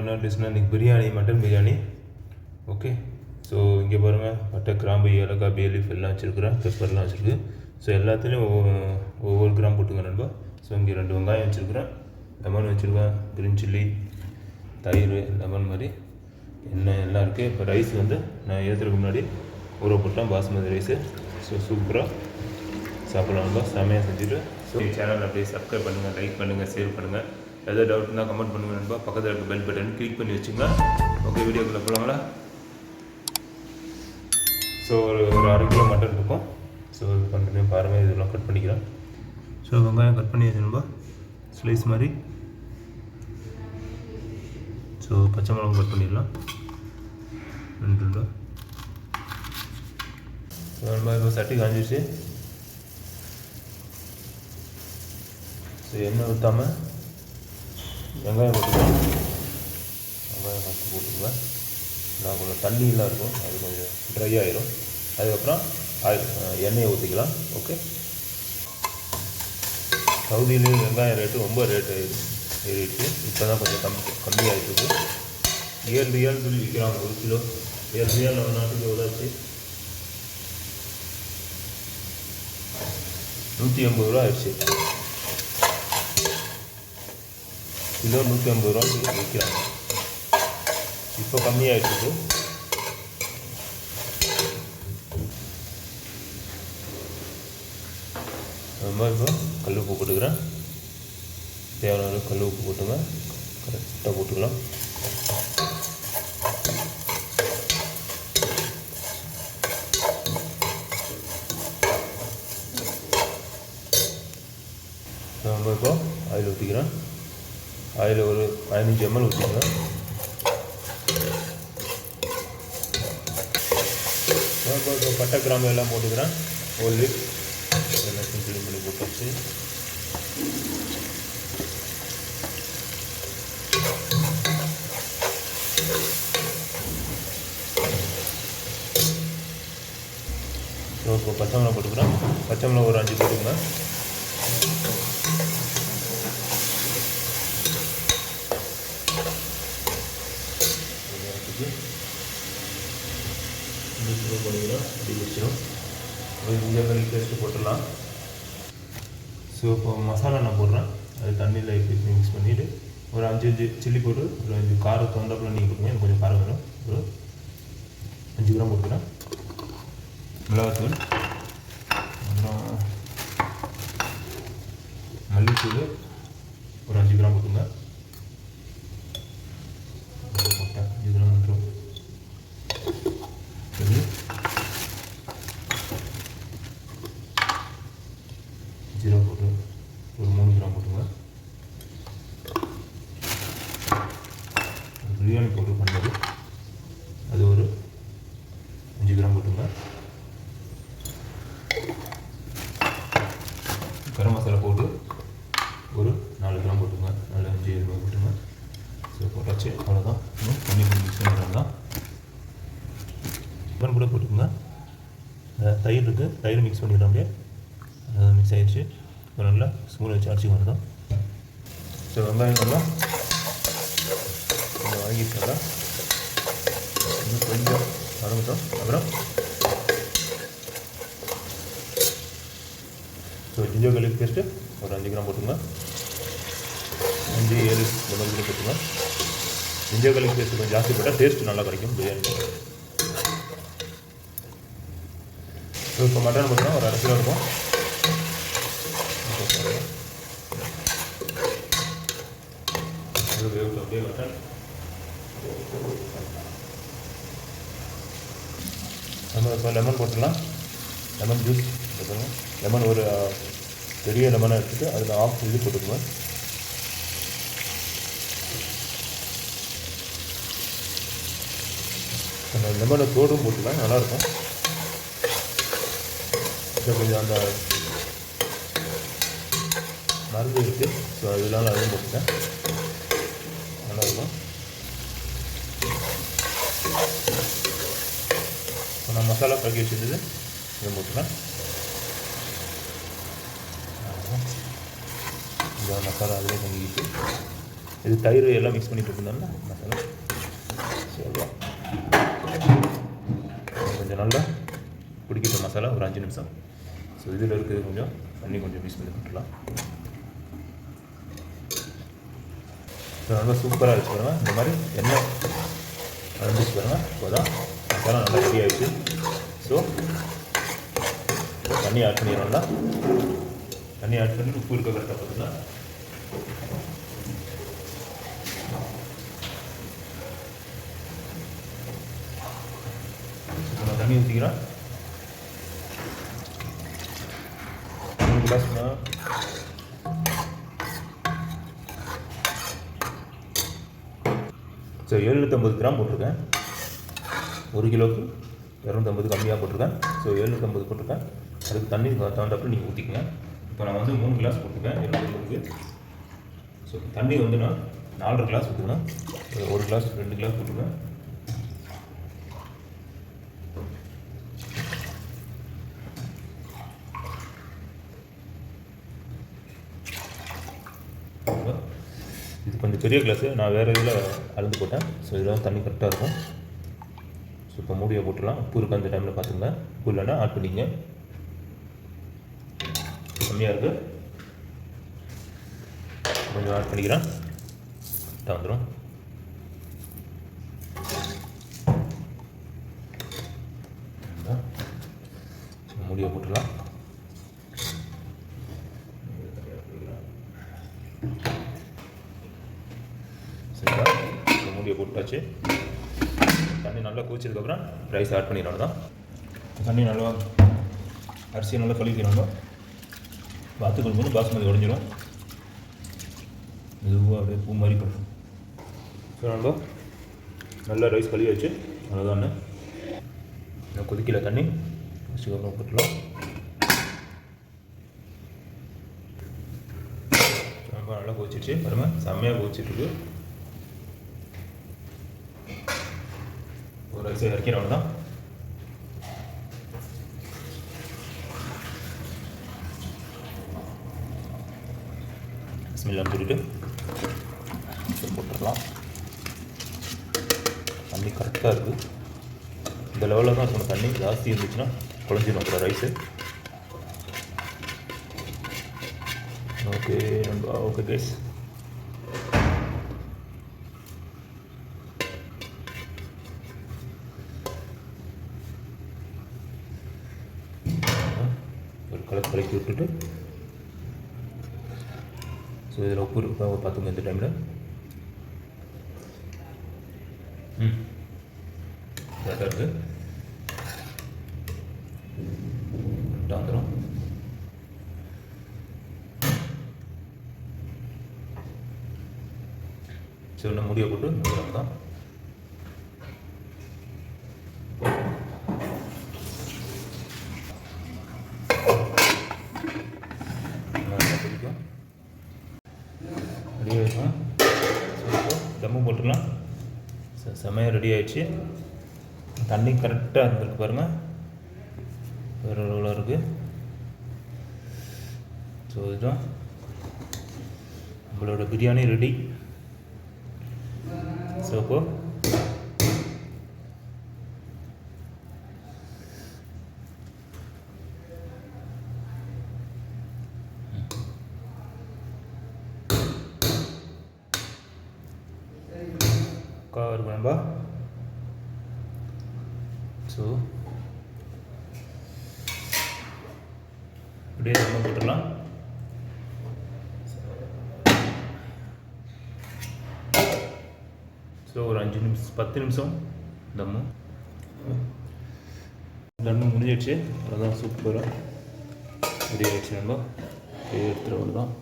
என்ன டிஷ்னா இன்றைக்கி biryani, mutton biryani. Okay, so இங்கே பாருங்கள், பட்டை, கிராம்பு, ஏலக்காய், பே லீஃப் எல்லாம் வச்சுருக்குறேன், பெப்பர்லாம் வச்சுருக்கு. ஸோ எல்லாத்துலேயும் ஒவ்வொரு கிராம் போட்டுங்க நண்பா. ஸோ இங்கே 2 வெங்காயம் வச்சுருக்குறேன், லெமன் வச்சுருக்கேன், க்ரீன் சில்லி, தயிர், லெமன் மாதிரி எண்ணெய் எல்லாம் இருக்குது. இப்போ ரைஸ் வந்து நான் ஏற்றுறதுக்கு முன்னாடி ஊற போட்டேன், பாஸ்மதி ரைஸு. ஸோ சூப்பராக சாப்பிட்லாம் நண்பா, செமையாக செஞ்சுட்டு. ஸோ சேனல் அப்படியே சப்ஸ்கிரைப் பண்ணுங்கள், லைக் பண்ணுங்கள், ஷேர் பண்ணுங்கள். எதாவது டவுட் இருந்தால் கமெண்ட் பண்ணுங்கள் நண்பா. பக்கத்தில் இருக்க பெல் பட்டன் கிளிக் பண்ணி வச்சுங்க. ஓகே, வீடியோக்குள்ளே போகலாங்களா? ஸோ ஒரு 1/2 கிலோ மட்டன் இருக்கும். ஸோ இது பண்ணுறது பாருங்கள், இதெல்லாம் கட் பண்ணிக்கிறேன். ஸோ வெங்காயம் கட் பண்ணி வச்சுருப்பா ஸ்லைஸ் மாதிரி. ஸோ பச்சை மிளகாய் கட் பண்ணிடலாம் 2. இப்போ சட்டி காஞ்சிடுச்சு. ஸோ எண்ணெய் ஊற்றாமல் வெங்காயம் போட்டுக்கலாம். வெங்காயம் ஃபஸ்ட்டு போட்டுக்குவேன். நான் கொஞ்சம் தண்ணியெலாம் இருக்கும், அது கொஞ்சம் ட்ரை ஆகிரும். அதுக்கப்புறம் எண்ணெயை ஊற்றிக்கலாம். ஓகே, சவுதியிலேயும் வெங்காயம் ரேட்டு ரொம்ப ஏறிடுச்சு. இப்போ தான் கொஞ்சம் கம்மியாகிட்டு. 7 ரியால் சொல்லி விற்கிறாங்க 1 கிலோ. 7 ரியால் நம்ம நாட்டுக்கு எவ்வளோச்சு? 180 ரூபா ஆயிடுச்சு. கிலோ 150 ரூபா விற்கிறாங்க. இப்போ கம்மியாகிடுச்சு. அது மாதிரி இப்போ கல் உப்பு போட்டுக்கிறேன். தேவையான அளவு கல் உப்பு போட்டுங்க, கரெக்டாக போட்டுக்கலாம். நம்ம இப்போ ஆயில் ஊற்றிக்கிறேன். ஆயில் ஒரு 15 ml ஊற்றிக்கிறேன். இப்போ பட்டை, கிராம்பு எல்லாம் போட்டுக்கிறேன். ஒரு எல்லாத்தையும் கிளீன் பண்ணி போட்டாச்சு. ஸோ இப்போ பச்சை மிளகா போட்டுக்கிறேன். பச்சை மிளகா ஒரு 5 போட்டுங்க. பண்ணிக்கலாம், அப்படி வச்சிடும். இஞ்சி garlic பேஸ்ட்டு போட்டுடலாம். ஸோ இப்போ மசாலா நான் போடுறேன். அது தண்ணியில் இப்படி மிக்ஸ் பண்ணிவிட்டு ஒரு 5 சில்லி போட்டு ஒரு 5 காரம் தோண்டப்பில் நீங்கள் போட்டுங்க. எனக்கு கொஞ்சம் காரம் வேணும். ஒரு 5 கிராம் போட்டுக்கிறேன். மிளகாத்தூள், அப்புறம் மல்லித்தூள் ஒரு 5 கிராம் போட்டுங்க. போட்டேன் 5 கிராம் மட்டும். ஜீரோ போட்டு ஒரு 3 கிராம் போட்டுங்க. பிரியாணி பவுடர் பண்ணது அது ஒரு 5 கிராம் போட்டுங்க. கரம் மசாலா போட்டு ஒரு 4 கிராம் போட்டுங்க. 4, 5, 7 போட்டுங்க. ஸோ போட்டாச்சு, அவ்வளோதான். இன்னும் தண்ணி மிக்ஸ் பண்ணிடுறாங்க தான். லெமன் கூட போட்டுக்கோங்க. தயிர் இருக்குது, தயிர் மிக்ஸ் பண்ணிக்கலாம். அப்படியே மிக்ஸ் ஆகிடுச்சு. இப்போ நல்லா ஸ்பூன் வச்சு அடிச்சு வரதான். ஸோ வெங்காயம் நல்லா கொஞ்சம் வாங்கிட்டாங்க. இன்னும் கொஞ்சம் வதங்கட்டும். அப்புறம் ஸோ ஜிஞ்சர் garlic பேஸ்ட்டு ஒரு 5 கிராம் போட்டுங்க. 5, 7 இந்த மாதிரி போட்டுங்க. ஜிஞ்சர் garlic பேஸ்ட்டு கொஞ்சம் ஜாஸ்தி போட்டால் டேஸ்ட்டு நல்லா கிடைக்கும் பிரியாணி. ஸோ இப்போ மட்டன் பார்த்தீங்கன்னா ஒரு 1/2 கிலோ இருக்கும். அப்படியே மட்டன் நம்ம இப்போ லெமன் போட்டுடலாம். லெமன் ஜூஸ் போட்டுருங்க. லெமன் ஒரு பெரிய லெமனை எடுத்துகிட்டு அதில் ஆஃப் இது போட்டுக்குவேன். அந்த லெமனை தோடும் போட்டுக்கலாம், நல்லாயிருக்கும். கொஞ்சம் அந்த மருந்து இருக்குது. ஸோ அதனால அதுவும் போட்டுட்டேன், நல்லாயிருக்கும். இப்போ நான் மசாலா கலக்கி வச்சுருந்தது இதை போட்டுக்கலாம். இந்த மசாலா அதிலே தங்கிக்கிட்டு இது தயிர் எல்லாம் மிக்ஸ் பண்ணி போட்டுருந்தோம்னா மசாலா. ஸோ கொஞ்சம் நல்லா பிடிக்கிற மசாலா ஒரு 5 நிமிஷம். ஸோ இதில் இருக்குது கொஞ்சம் தண்ணி கொஞ்சம் மிக்ஸ் பண்ணி போட்டுடலாம். ஸோ நல்லா சூப்பராக வச்சு பாருங்கள். இந்த மாதிரி எண்ணெய் வந்துச்சு பாருங்கள். இப்போ தான் மசாலா நல்லா ரெடி ஆகிடுச்சு. ஸோ தண்ணி ஆட் பண்ணிடுவோம்னா தண்ணி ஆட் பண்ணி உப்பு இருக்க கரெக்டாக பார்த்துக்கலாம். நம்ம தண்ணி ஊற்றிக்கிறோம். 3 கிளாஸ். ஸோ 750 கிராம் போட்டிருக்கேன். 1 கிலோவுக்கு 250 கம்மியாக போட்டிருக்கேன். ஸோ 750 போட்டிருக்கேன். அதுக்கு தண்ணி தகுந்தாப்பில் நீங்கள் ஊற்றிக்கங்க. இப்போ நான் வந்து 3 கிளாஸ் போட்டிருக்கேன் 250க்கு. ஸோ தண்ணி வந்து நான் 4.5 கிளாஸ் ஊற்றுவேன். 1 கிளாஸ் 2 கிளாஸ் போட்டுருக்கேன். இது கொஞ்சம் பெரிய கிளாஸு, நான் வேறு இதில் அளந்து போட்டேன். ஸோ இதில் தண்ணி கரெக்டாக இருக்கும். ஸோ இப்போ மூடியை போட்டுடலாம். உப்பு இருக்க அந்த டைமில் பார்த்துங்க. உப்பு இல்லைன்னா ஆட் பண்ணிங்க. கம்மியாக இருக்குது, கொஞ்சம் ஆட் பண்ணிக்கிறேன். கரெக்டாக வந்துடும். மூடியை போட்டுடலாம். சரிங்களா? மூடியை போட்டாச்சு. தண்ணி நல்லா கொதிச்சதுக்கப்புறம் ரைஸ் ஆட் பண்ணிடணும். தான் தண்ணி நல்லா அரிசியை நல்லா கழுவிக்கிறாங்க. பாத்துக்கள் போது பாஸ்மதி உடஞ்சிடும். மெதுவாக அப்படியே பூ மாதிரி பண்ணும். ஸோ நம்ம நல்லா ரைஸ் கழுவி வச்சு அவ்வளோதானே. கொதிக்கல தண்ணி வச்சுக்கப்புறம் போட்டுலாம். ரொம்ப நல்லா கொதிச்சிடுச்சு பாருங்கள். செம்மையாக கொதிச்சிட்ருக்கு. ஒரு ரைஸை இறக்கிறவங்க தான். பிஸ்மில்லான்னு சொல்லிட்டு போட்டுடலாம். தண்ணி கரெக்டாக இருக்குது. இந்த லெவலில் தான் இருக்கணும். தண்ணி ஜாஸ்தி இருந்துச்சுன்னா குழஞ்சிடும் அப்புறம் ரைஸு. ஓகே நண்பா. Okay guys. ஒரு கலக்கி விட்டுட்டு ஸோ இதில் உப்பு இருக்கா பார்த்துங்க இந்த டைமில். கரெக்டாக இருக்குது. கரெக்டாக வந்துடும். ஸோ இன்னும் முடிய போட்டு முடியாமல் தான். ரெடி ஆகிடும். ஸோ தம்மு போட்டுடலாம். செமையாக ரெடி ஆகிடுச்சு. தண்ணி கரெக்டாக இருந்திருக்கு பாருங்கள். வேறு அளவில் இருக்குது. ஸோ இதுதான் நம்மளோட பிரியாணி ரெடி. ஸோ இப்போ இருக்கும் நண்பா. ஸோ அப்படியே நம்ம போட்டுடலாம். ஸோ ஒரு 5 நிமிஷம் 10 நிமிஷம் தம்மு முடிஞ்சிடுச்சு. அதுதான் சூப்பராக ரெடி ஆகிடுச்சு நண்பா. எடுத்துகிட்டு தான்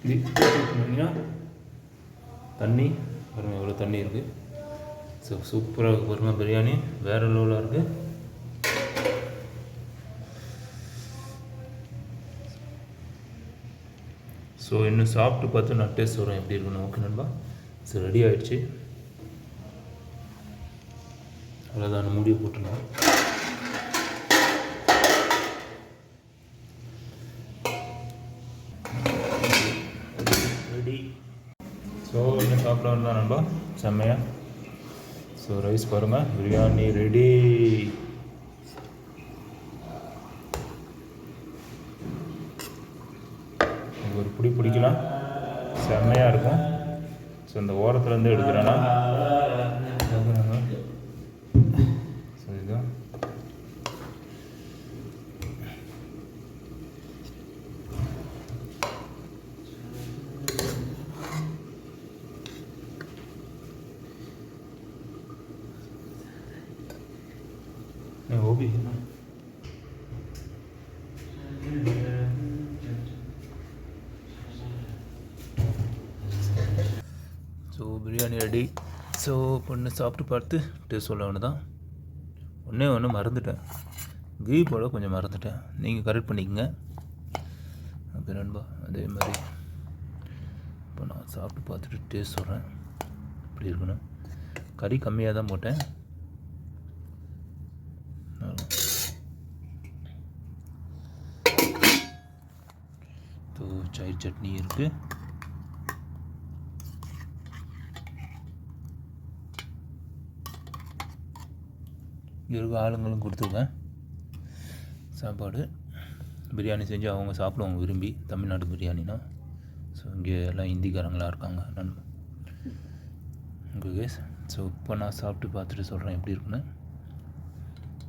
இது பண்ணிங்கன்னா தண்ணி பாருங்கள் எவ்வளோ தண்ணி இருக்குது. ஸோ சூப்பராக பாருங்கள் பிரியாணி வேறு லெவலாக இருக்குது. ஸோ இன்னும் சாப்பிட்டு பார்த்து நான் டேஸ்ட் சொல்கிறேன் எப்படி இருக்குன்னு. ஓகே நண்பா. ஸோ ரெடி ஆகிடுச்சு. அவ்வளோதான் மூடியை போட்டுருந்தேன். ரெடி சாப்பிட வந்தால் நண்பா செம்மையாக. ஸோ ரைஸ் பாருங்கள், பிரியாணி ரெடி. ஒரு பிடி பிடிக்கலாம், செம்மையாக இருக்கும். ஸோ இந்த ஓரத்துலேருந்து எடுக்கிறேன்னா ஸோ இதுதான் ஓபி. So biryani ready. ஸோ பொண்ணு சாப்பிட்டு பார்த்து டேஸ்ட் சொல்ல ஒன்று தான். ஒன்று மறந்துட்டேன், கீ போட கொஞ்சம் மறந்துட்டேன், நீங்கள் கரெக்ட் பண்ணிக்கங்க. ஓகே நண்பா, அதே மாதிரி இப்போ நான் சாப்பிட்டு பார்த்துட்டு டேஸ்ட் சொல்கிறேன் எப்படி இருக்குன்னு. கறி கம்மியாக தான் போட்டேன். தயிர் சட்னி இருக்குது. இங்கே இருக்க ஆளுங்களும் கொடுத்துருக்கேன் சாப்பாடு. பிரியாணி செஞ்சு அவங்க சாப்பிடுவாங்க விரும்பி, தமிழ்நாடு பிரியாணினா. ஸோ இங்கே எல்லாம் ஹிந்திக்காரங்களாக இருக்காங்க நண்பா. ஓகே கேஸ், ஸோ இப்போ நான் சாப்பிட்டு பார்த்துட்டு சொல்கிறேன் எப்படி இருக்குன்னு.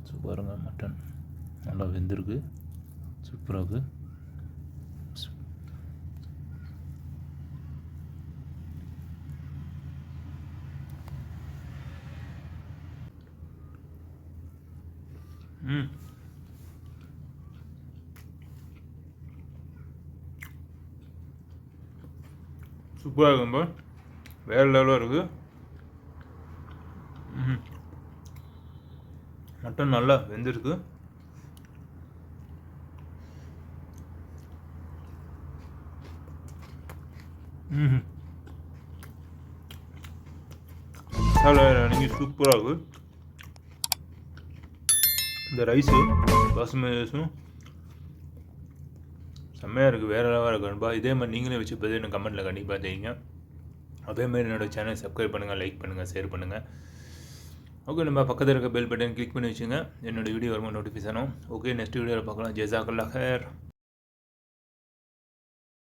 ஸோ பாருங்கள், மட்டன் நல்லா வெந்திருக்கு, சூப்பராக இருக்குது. சூப்பராக இருக்கும்பா, வேறு லெவலாக இருக்குது. மட்டன் நல்லா வெந்திருக்கு. நீங்கள் சூப்பராக இருக்குது. இந்த ரைஸு பாசுமதி ரைஸும் செம்மையாக இருக்குது, வேறு லெவலாக இருக்கு நண்பா. இதே மாதிரி நீங்களே வச்சு பார்த்து எனக்கு கமெண்ட்டில் கண்டிப்பாக தெரியுங்க. அதேமாதிரி என்னோடய சேனல் சப்ஸ்கிரைப் பண்ணுங்கள், லைக் பண்ணுங்கள், ஷேர் பண்ணுங்கள். ஓகே, நம்ம பக்கத்தில் இருக்க பெல் பட்டன் கிளிக் பண்ணி வச்சுங்க, என்னோடய வீடியோ வரும்போது நோட்டிஃபிகேஷனும். ஓகே, நெக்ஸ்ட் வீடியோவில் பார்க்கலாம். ஜஸாக்கல்லாஹ் ஹைர்.